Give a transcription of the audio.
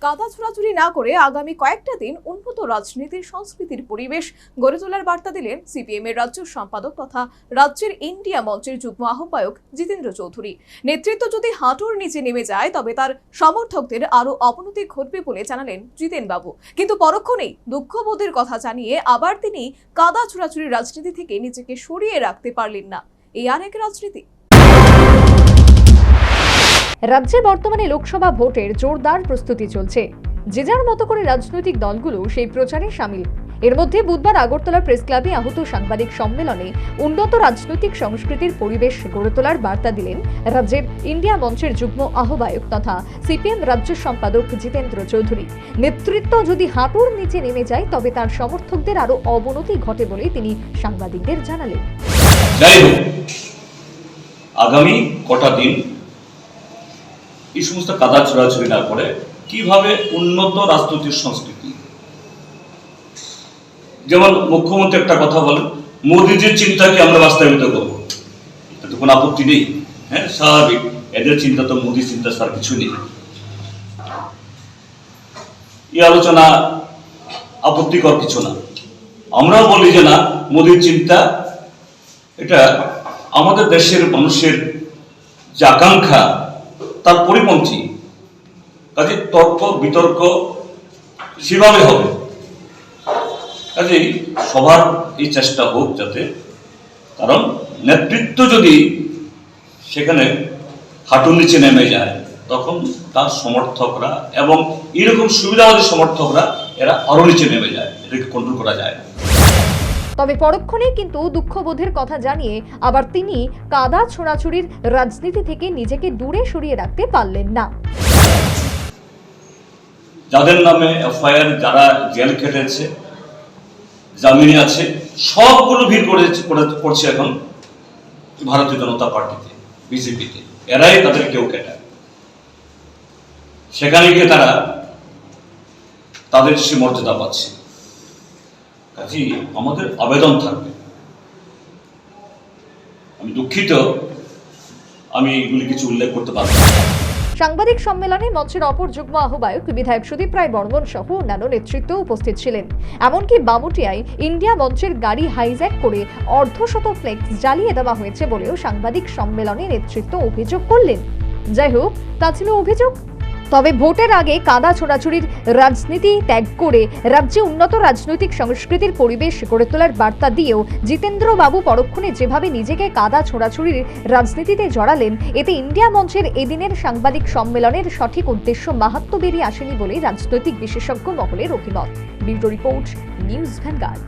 কাদা ছোড়াছুড়ি না করে আগামী কয়েকটা দিন উন্নত রাজনীতির সংস্কৃতির পরিবেশ গড়ে তোলার বার্তা দিলেন সিপিএম এর রাজ্য সম্পাদক তথা রাজ্যের ইন্ডিয়া মঞ্চের যুগ্ম আহ্বায়ক জিতেন্দ্র চৌধুরী। নেতৃত্ব যদি হাঁটুর নিচে নেমে যায় তবে তার সমর্থকদের আরো অবনতি ঘটবে বলে জানালেন জিতেন বাবু। কিন্তু পরক্ষণেই দুঃখবোধের কথা জানিয়ে আবার তিনি কাদা ছোড়াছুড়ির রাজনীতি থেকে নিজেকে সরিয়ে রাখতে পারলেন না। এই আর এক রাজনীতি। রাজ্যে বর্তমানে লোকসভা ভোটের জোরদার প্রস্তুতি চলছে। যে যার মতো করে রাজনৈতিক দলগুলো সেই প্রচারে সামিল। এর মধ্যে বুধবার আগরতলা প্রেস ক্লাবে আহত সাংবাদিক সম্মেলনে উন্নত রাজনৈতিক সংস্কৃতির পরিবেশ গড়ে তোলার বার্তা দিলেন রাজ্যের ইন্ডিয়া মঞ্চের যুগ্ম আহ্বায়ক তথা সিপিএম রাজ্য সম্পাদক জিতেন্দ্র চৌধুরী। নেতৃত্ব যদি হাঁটুর নিচে নেমে যায় তবে তার সমর্থকদের আরো অবনতি ঘটে বলে তিনি সাংবাদিকদের জানালেন। যাই হোক, আগামী কটা দিন এই সমস্ত কাদা ছোড়াছুড়ি না করে কিভাবে উন্নত রাজনৈতিক সংস্কৃতি, যেমন মুখ্যমন্ত্রী একটা কথা বলেন, মোদীজির চিন্তাকে আমরা বাস্তবায়িত করবো, এতে কোনো আপত্তি নেই। হ্যাঁ, স্বাভাবিক, এদের চিন্তা তো মোদীর চিন্তা ছাড়া কিছু নেই। এই আলোচনা আপত্তিকর কিছু না। আমরাও বলি যে না, মোদীর চিন্তা এটা আমাদের দেশের মানুষের যে আকাঙ্ক্ষা তার পরিপন্থী, কাজে তর্ক বিতর্ক সেভাবে হবে। কাজেই সবার এই চেষ্টা হোক যাতে, কারণ নেতৃত্ব যদি সেখানে হাঁটুর নিচে নেমে যায় তখন তার সমর্থকরা এবং এরকম সুবিধাবাদী সমর্থকরা এরা আরো নিচে নেমে যায়, এটাকে কন্ট্রোল করা যায় না। তবে পরক্ষণে কিন্তু দুঃখবোধের কথা জানিয়ে আবার তিনি কাদা ছোড়াছুড়ির রাজনীতি থেকে নিজেকে দূরে সরিয়ে রাখতে পারলেন না। যাদের নামে এফআইআর, যারা জেল খেটেছে, জামিনে আছে, সবগুলো ভিড় করছে এখন ভারতীয় জনতা পার্টিতে, বিজেপিতে। এরাই তাদের কেউ কেটায়, সেখানে গিয়ে তারা তাদের সে মর্যাদা পাচ্ছে। কাজেই আমাদের আবেদন থাকবে, আমি দুঃখিত আমি এগুলি কিছু উল্লেখ করতে পারব না। সাংবাদিক সম্মেলনে মঞ্চের অপর যুগ্ম আহ্বায়ক বিধায়ক সুদীপ রায় বর্মন সহ অন্যান্য নেতৃত্ব উপস্থিত ছিলেন। এমনকি বামুটিয়ায় ইন্ডিয়া মঞ্চের গাড়ি হাইজ্যাক করে অর্ধশত ফ্লেক্স জ্বালিয়ে দেওয়া হয়েছে বলেও সাংবাদিক সম্মেলনে নেতৃত্ব অভিযোগ করলেন। যাই হোক, তা ছিল অভিযোগ। তবে ভোটের আগে কাদা ছোড়াছুড়ির রাজনীতি ত্যাগ করে রাজ্যে উন্নত রাজনৈতিক সংস্কৃতির পরিবেশ গড়ে তোলার বার্তা দিয়েও জিতেন্দ্র বাবু পরক্ষণে যেভাবে নিজেকে কাদা ছোড়াছুড়ির রাজনীতিতে জড়ালেন, এতে ইন্ডিয়া মঞ্চের এদিনের সাংবাদিক সম্মেলনের সঠিক উদ্দেশ্য মাহাত্ম্য বেরিয়ে আসেনি বলে রাজনৈতিক বিশেষজ্ঞ মহলের অভিমত। Bureau report, news vanguard.